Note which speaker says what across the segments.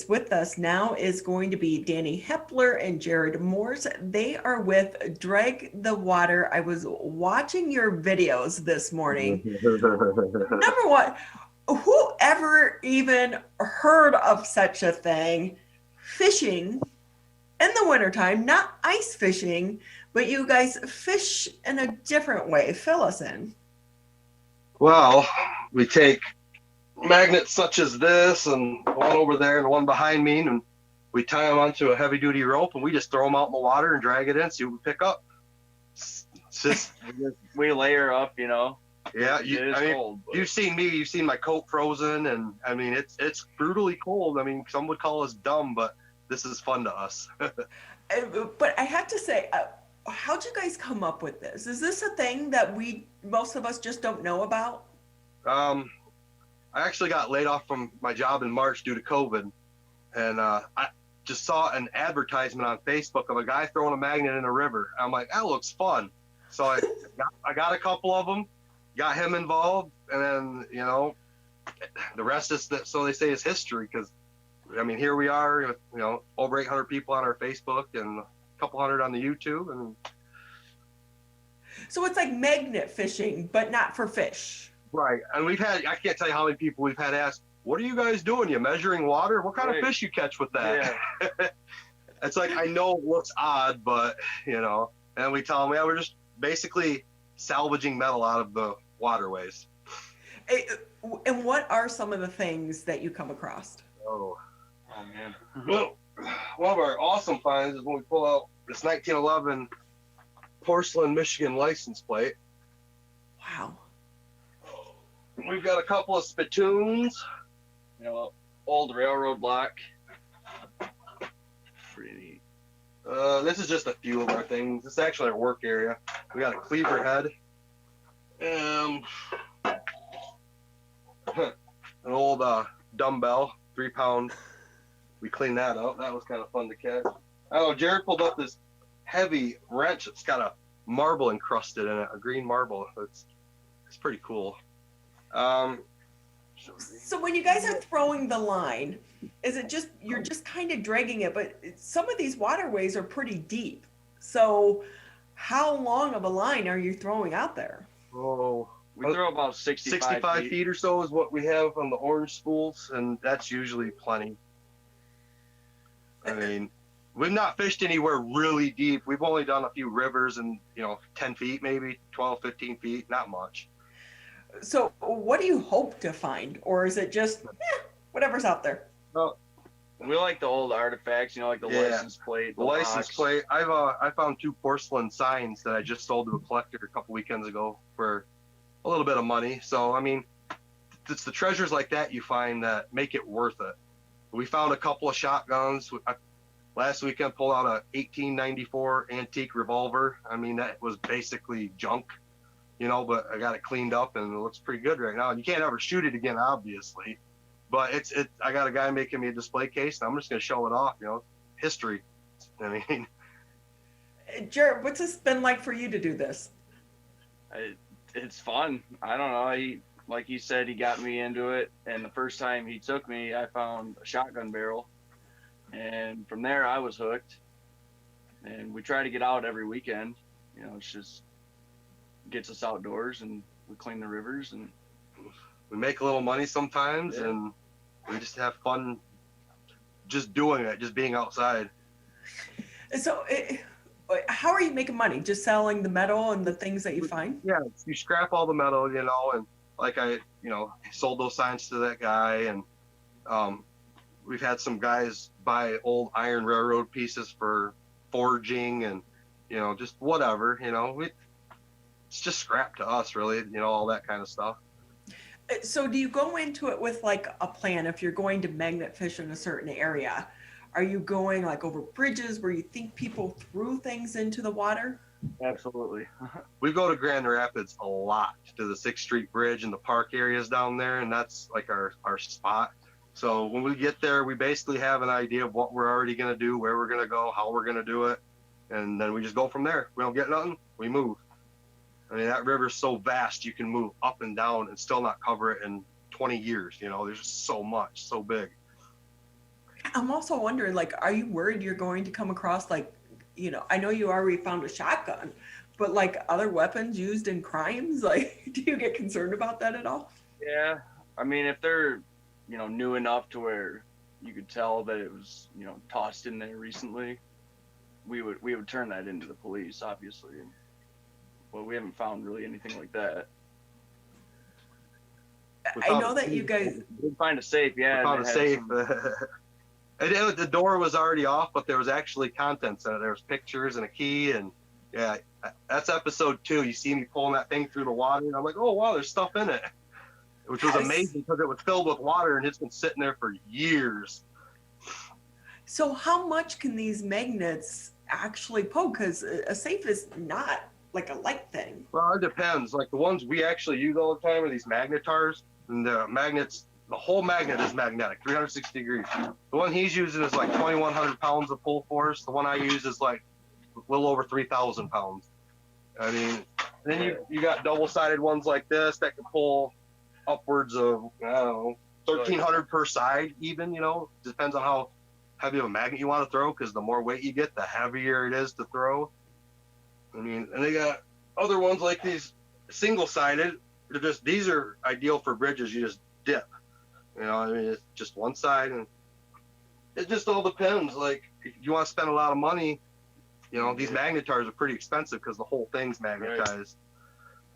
Speaker 1: With us now is going to be Danny Hepler and Jared Morse. They are with Drag the Water. I was watching your videos this morning. Number one, whoever even heard of such a thing? Fishing in the wintertime, not ice fishing, but you guys fish in a different way. Fill us in.
Speaker 2: Well, we take magnets such as this and the one over there and the one behind me, and we tie them onto a heavy duty rope and we just throw them out in the water and drag it in, see what we pick up. It's just,
Speaker 3: we layer up,
Speaker 2: yeah.
Speaker 3: Cold, but...
Speaker 2: You've seen me, you've seen my coat frozen, and I mean it's brutally cold. I mean, some would call us dumb, but this is fun to us.
Speaker 1: But I have to say, how'd you guys come up with this? Is this a thing that most of us just don't know about?
Speaker 2: I actually got laid off from my job in March due to COVID, and I just saw an advertisement on Facebook of a guy throwing a magnet in a river. I'm like, that looks fun. So I got a couple of them, got him involved, and then, the rest is, so they say, is history, because, I mean, here we are, over 800 people on our Facebook and a couple hundred on the YouTube. And
Speaker 1: so it's like magnet fishing, but not for fish.
Speaker 2: Right. And I can't tell you how many people we've had ask, what are you guys doing? You measuring water? What kind of fish you catch with that? Yeah. It's like, I know it looks odd, but, and we tell them, yeah, we're just basically salvaging metal out of the waterways.
Speaker 1: And what are some of the things that you come across?
Speaker 2: Oh man. Well, one of our awesome finds is when we pull out this 1911 porcelain Michigan license plate.
Speaker 1: Wow.
Speaker 2: We've got a couple of spittoons.
Speaker 3: Old railroad block. Pretty neat.
Speaker 2: This is just a few of our things. This is actually our work area. We got a cleaver head. An old dumbbell, 3-pound. We cleaned that up. That was kind of fun to catch. Oh, Jared pulled up this heavy wrench that's got a marble encrusted in it, a green marble. It's pretty cool.
Speaker 1: So when you guys are throwing the line, is it just, you're just kind of dragging it, but some of these waterways are pretty deep. So how long of a line are you throwing out there?
Speaker 2: Oh,
Speaker 3: we throw about 65
Speaker 2: feet or so is what we have on the orange spools, and that's usually plenty. I mean, we've not fished anywhere really deep. We've only done a few rivers and, 10 feet, maybe 12, 15 feet, not much.
Speaker 1: So what do you hope to find? Or is it just, whatever's out there?
Speaker 2: Well,
Speaker 3: we like the old artifacts, like the license plate.
Speaker 2: The license plate. I found 2 porcelain signs that I just sold to a collector a couple weekends ago for a little bit of money. So, I mean, it's the treasures like that you find that make it worth it. We found a couple of shotguns. Last weekend pulled out a 1894 antique revolver. I mean, that was basically junk. But I got it cleaned up and it looks pretty good right now. And you can't ever shoot it again, obviously. But I got a guy making me a display case, and I'm just going to show it off. History. I mean,
Speaker 1: Jared, what's this been like for you to do this?
Speaker 3: It's fun. I don't know. Like he said, he got me into it. And the first time he took me, I found a shotgun barrel. And from there, I was hooked. And we try to get out every weekend. It's just gets us outdoors, and we clean the rivers, and
Speaker 2: we make a little money sometimes, and we just have fun just doing it, just being outside.
Speaker 1: So how are you making money? Just selling the metal and the things that you find?
Speaker 2: Yeah, you scrap all the metal, and like I sold those signs to that guy, and we've had some guys buy old iron railroad pieces for forging, and just whatever. It's just scrap to us, really, all that kind of stuff.
Speaker 1: So do you go into it with like a plan? If you're going to magnet fish in a certain area, are you going like over bridges where you think people threw things into the water?
Speaker 3: Absolutely.
Speaker 2: We go to Grand Rapids a lot, to the 6th Street Bridge and the park areas down there, and that's like our spot. So when we get there, we basically have an idea of what we're already going to do, where we're going to go, how we're going to do it, and then we just go from there. We don't get nothing, we move. I mean, that river's so vast, you can move up and down and still not cover it in 20 years. There's just so much, so big.
Speaker 1: I'm also wondering, like, are you worried you're going to come across, like, I know you already found a shotgun, but like other weapons used in crimes? Like, do you get concerned about that at all?
Speaker 3: Yeah, I mean, if they're, new enough to where you could tell that it was, tossed in there recently, we would turn that into the police, obviously. Well, we haven't found really anything like that.
Speaker 1: I know that you guys.
Speaker 3: We find a safe, yeah.
Speaker 2: We found a safe. The door was already off, but there was actually contents in it. There was pictures and a key, and yeah, that's episode 2. You see me pulling that thing through the water, and I'm like, oh wow, there's stuff in it, which was amazing because it was filled with water and it's been sitting there for years.
Speaker 1: So how much can these magnets actually poke? Because a safe is not like a light thing.
Speaker 2: Well, it depends. Like the ones we actually use all the time are these magnetars, and the magnets. The whole magnet is magnetic, 360 degrees. The one he's using is like 2,100 pounds of pull force. The one I use is like a little over 3,000 pounds. I mean, then you got double-sided ones like this that can pull upwards of, I don't know, 1,300 per side even, Depends on how heavy of a magnet you want to throw, because the more weight you get, the heavier it is to throw. I mean, and they got other ones like these single-sided. These are ideal for bridges. You just dip. I mean, it's just one side, and it just all depends. Like, if you want to spend a lot of money, these magnetars are pretty expensive because the whole thing's magnetized. Right.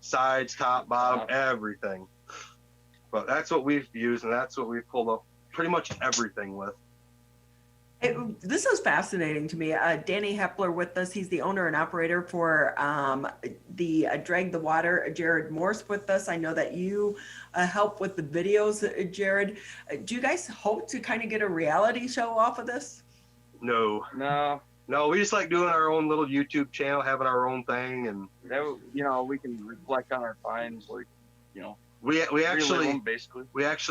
Speaker 2: Sides, top, bottom, everything. But that's what we've used, and that's what we've pulled up pretty much everything with.
Speaker 1: This is fascinating to me. Danny Hepler with us. He's the owner and operator for the Drag the Water. Jared Morse with us. I know that you help with the videos, Jared. Do you guys hope to kind of get a reality show off of this?
Speaker 2: No. We just like doing our own little YouTube channel, having our own thing, and
Speaker 3: we can reflect on our finds, like
Speaker 2: we actually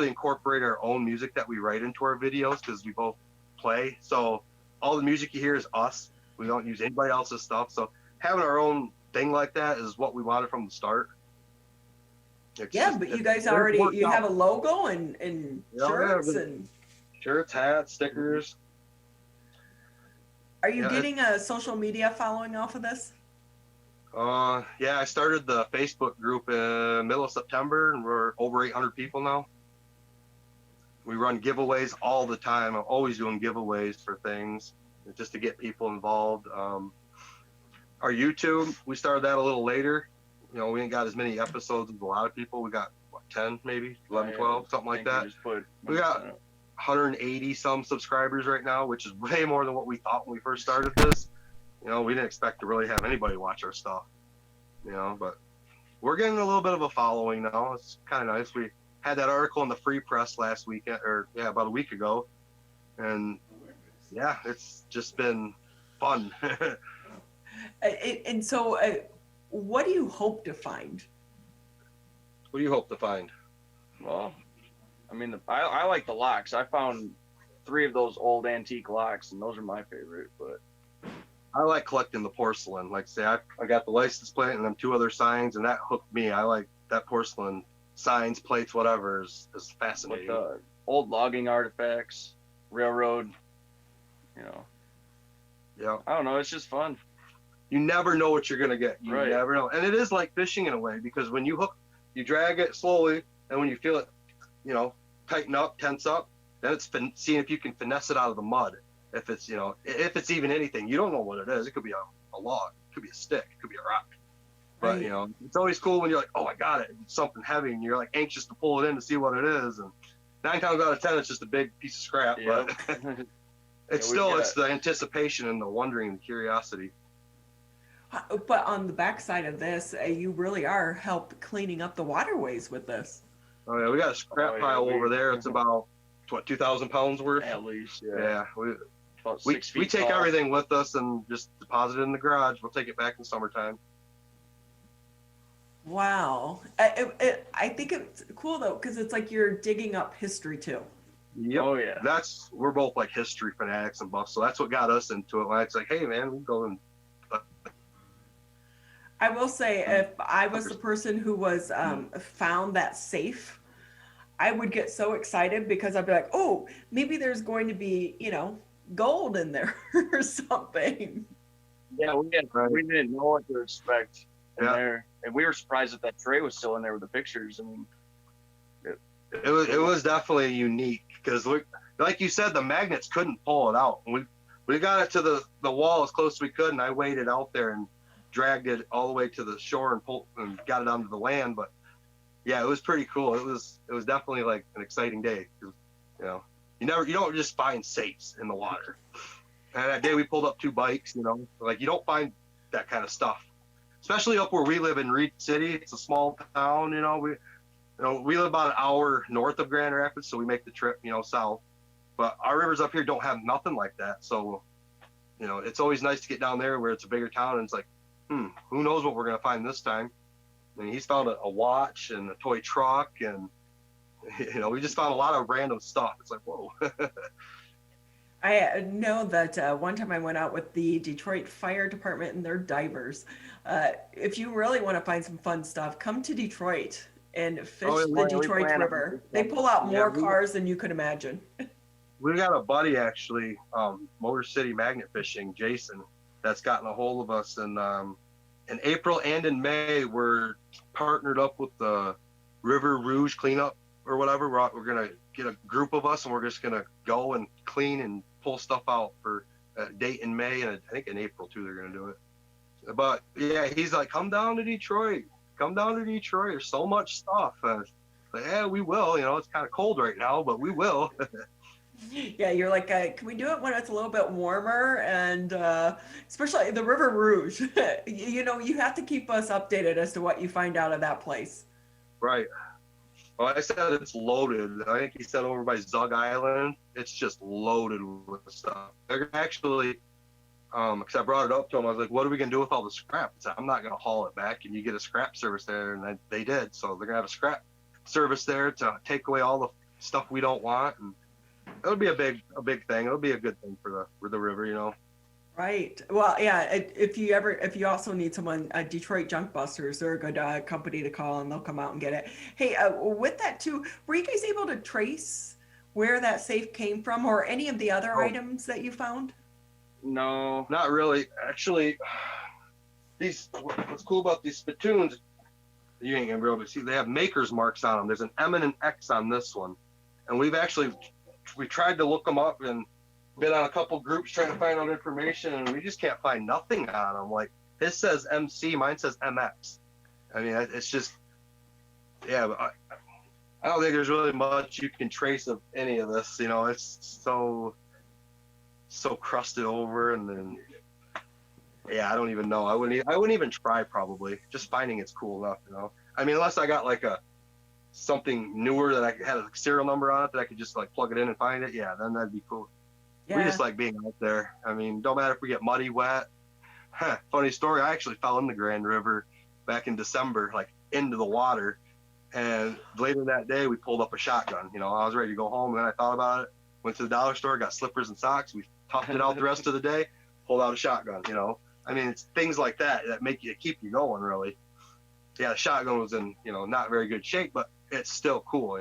Speaker 2: incorporate our own music that we write into our videos because we both play, so all the music you hear is us. We don't use anybody else's stuff, so having our own thing like that is what we wanted from the start.
Speaker 1: But you guys you have a logo and shirts and
Speaker 2: shirts, hats, stickers.
Speaker 1: Are you getting a social media following off of this?
Speaker 2: I started the Facebook group in middle of September, and we're over 800 people now. We run giveaways all the time. I'm always doing giveaways for things just to get people involved. Our YouTube, we started that a little later. We ain't got as many episodes as a lot of people. We got, 10 maybe, 11, 12, something like that. We got 180 some subscribers right now, which is way more than what we thought when we first started this. We didn't expect to really have anybody watch our stuff, but we're getting a little bit of a following now. It's kind of nice. We had that article in the Free Press last weekend, about a week ago. And it's just been fun.
Speaker 1: And so what do you hope to find?
Speaker 2: What do you hope to find?
Speaker 3: Well, I mean, I like the locks. I found 3 of those old antique locks, and those are my favorite, but
Speaker 2: I like collecting the porcelain. Like say, I got the license plate and them 2 other signs, and that hooked me. I like that porcelain. Signs, plates, whatever is fascinating.
Speaker 3: With old logging artifacts, railroad,
Speaker 2: Yeah.
Speaker 3: I don't know. It's just fun.
Speaker 2: You never know what you're gonna get. You
Speaker 3: right.
Speaker 2: never know, and it is like fishing in a way, because when you hook, you drag it slowly, and when you feel it, tighten up, tense up, then it's seeing if you can finesse it out of the mud. If it's if it's even anything, you don't know what it is. It could be a log, it could be a stick, it could be a rock. But it's always cool when you're like, oh, I got it. It's something heavy, and you're like anxious to pull it in to see what it is. And 9 times out of 10, it's just a big piece of scrap.
Speaker 3: Yeah.
Speaker 2: But it's the anticipation and the wondering and the curiosity.
Speaker 1: But on the backside of this, you really are help cleaning up the waterways with this.
Speaker 2: Oh yeah, we got a scrap pile over there. It's about 2,000 pounds worth
Speaker 3: at least.
Speaker 2: Yeah. We take
Speaker 3: tall.
Speaker 2: everything with us and just deposit it in the garage. We'll take it back in summertime.
Speaker 1: Wow. I think it's cool though, because it's like you're digging up history too.
Speaker 2: Yep.
Speaker 3: Oh yeah.
Speaker 2: We're both like history fanatics and buffs, so that's what got us into it. When it's like, hey man, we can go and.
Speaker 1: I will say, if I was the person who was found that safe, I would get so excited because I'd be like, oh, maybe there's going to be, gold in there or something.
Speaker 3: Yeah,
Speaker 2: Right.
Speaker 3: we didn't know what to expect in
Speaker 2: Yeah.
Speaker 3: there, and we were surprised that tray was still in there with the pictures. I mean,
Speaker 2: It was definitely unique because, like you said, the magnets couldn't pull it out. We got it to the wall as close as we could, and I waded out there and dragged it all the way to the shore and got it onto the land. But yeah, it was pretty cool. It was definitely like an exciting day because you don't just find safes in the water. And that day we pulled up 2 bikes. Like you don't find that kind of stuff, especially up where we live in Reed City. It's a small town. We live about an hour north of Grand Rapids, so we make the trip, south. But our rivers up here don't have nothing like that. So, it's always nice to get down there where it's a bigger town and it's like, who knows what we're going to find this time. I mean, he's found a watch and a toy truck and, we just found a lot of random stuff. It's like, whoa.
Speaker 1: I know that one time I went out with the Detroit Fire Department and their divers. If you really want to find some fun stuff, come to Detroit and fish the Detroit River. They pull out more cars than you could imagine.
Speaker 2: We got a buddy actually, Motor City Magnet Fishing, Jason, that's gotten a hold of us. And in April and in May, we're partnered up with the River Rouge cleanup or whatever. We're going to get a group of us and we're just going to go and clean and pull stuff out for a date in May. And I think in April too, they're going to do it. But yeah, he's like, come down to Detroit. There's so much stuff. Yeah, we will. It's kind of cold right now, but we will.
Speaker 1: Yeah, you're like, can we do it when it's a little bit warmer? And especially the River Rouge, you have to keep us updated as to what you find out of that place.
Speaker 2: Right. Well, I said it's loaded. I think he said over by Zug Island, it's just loaded with stuff. They're actually, because I brought it up to him, I was like, what are we going to do with all the scrap? I said, I'm not going to haul it back. And you get a scrap service there. And they did. So they're going to have a scrap service there to take away all the stuff we don't want. And it'll be a big thing. It'll be a good thing for the river,
Speaker 1: Right. Well, yeah. If you also need someone, Detroit Junk Busters, they're a good company to call, and they'll come out and get it. Hey, with that too, were you guys able to trace where that safe came from, or any of the other items that you found?
Speaker 3: no.
Speaker 2: Not really. Actually, what's cool about these spittoons, you ain't gonna be able to see. They have maker's marks on them. There's an M and an X on this one, and we tried to look them up and been on a couple groups trying to find out information, and we just can't find nothing on them. Like his says MC, mine says MX. I mean, it's just, yeah. But I don't think there's really much you can trace of any of this. It's so crusted over, and then yeah, I don't even know. I wouldn't even try probably. Just finding it's cool enough, I mean, unless I got like something newer that I had a serial number on it that I could just like plug it in and find it. Yeah, then that'd be cool.
Speaker 1: Yeah.
Speaker 2: We just like being out there. I mean, don't matter if we get muddy, wet. Funny story, I actually fell in the Grand River back in December, like into the water. And later that day, we pulled up a shotgun. I was ready to go home, and then I thought about it. Went to the dollar store, got slippers and socks. We toughed it out the rest of the day, pulled out a shotgun, I mean, it's things like that keep you going, really. Yeah, the shotgun was in, not very good shape, but it's still cool,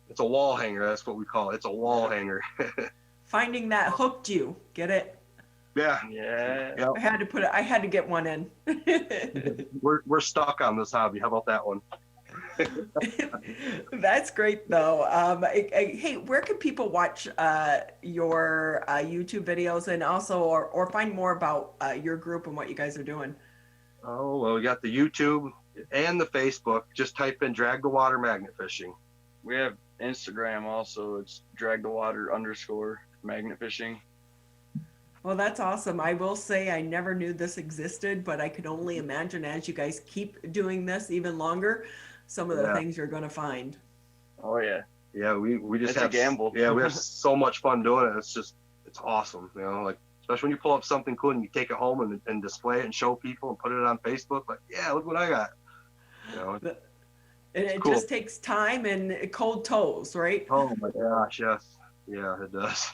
Speaker 2: It's a wall hanger. That's what we call it. It's a wall hanger.
Speaker 1: Finding that hooked you. Get it?
Speaker 2: Yeah.
Speaker 3: Yeah.
Speaker 2: Yep.
Speaker 1: I had to get one in.
Speaker 2: We're stuck on this hobby. How about that one?
Speaker 1: That's great though. Hey, where can people watch your YouTube videos, and also or find more about your group and what you guys are doing?
Speaker 2: Oh, well, we got the YouTube and the Facebook. Just type in Drag the Water Magnet Fishing.
Speaker 3: We have Instagram also. It's _magnet fishing.
Speaker 1: Well, that's awesome. I will say I never knew this existed, but I could only imagine as you guys keep doing this even longer, some of the things you're going to find.
Speaker 3: Oh yeah.
Speaker 2: Yeah, we just
Speaker 3: It's
Speaker 2: have
Speaker 3: a gamble.
Speaker 2: Yeah, we have so much fun doing it. It's awesome. Like especially when you pull up something cool and you take it home and display it and show people and put it on Facebook. Like, yeah, look what I got.
Speaker 1: And it
Speaker 2: cool.
Speaker 1: just takes time and cold toes, right?
Speaker 2: Oh my gosh, yes. Yeah, it does.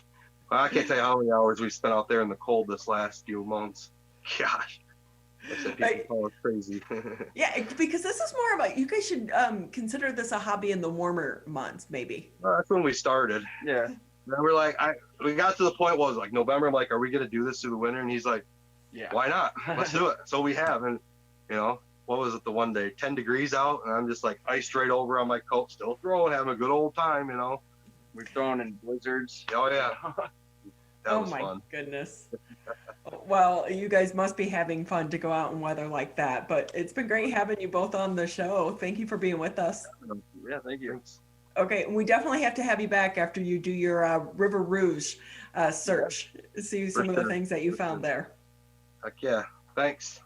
Speaker 2: I can't tell you how many hours we spent out there in the cold this last few months. Gosh. I said people call it crazy.
Speaker 1: Yeah, because this is more about, you guys should consider this a hobby in the warmer months, maybe.
Speaker 2: Well, that's when we started.
Speaker 3: Yeah.
Speaker 2: And we're like, we got to the point where it was like November. I'm like, are we gonna do this through the winter? And he's like,
Speaker 3: Yeah.
Speaker 2: why not? Let's do it. So we have, and you know, what was it the one day? 10 degrees out, and I'm just like iced right over on my coat, still throwing, having a good old time, you know.
Speaker 3: We're throwing in blizzards.
Speaker 2: Oh yeah, that was
Speaker 1: my
Speaker 2: fun.
Speaker 1: Goodness. Well, you guys must be having fun to go out in weather like that, but it's been great having you both on the show. Thank you for being with us.
Speaker 3: Yeah, thank you.
Speaker 2: Thanks.
Speaker 1: Okay, we definitely have to have you back after you do your River Rouge search, see some of the things that you found there.
Speaker 2: Heck yeah, thanks.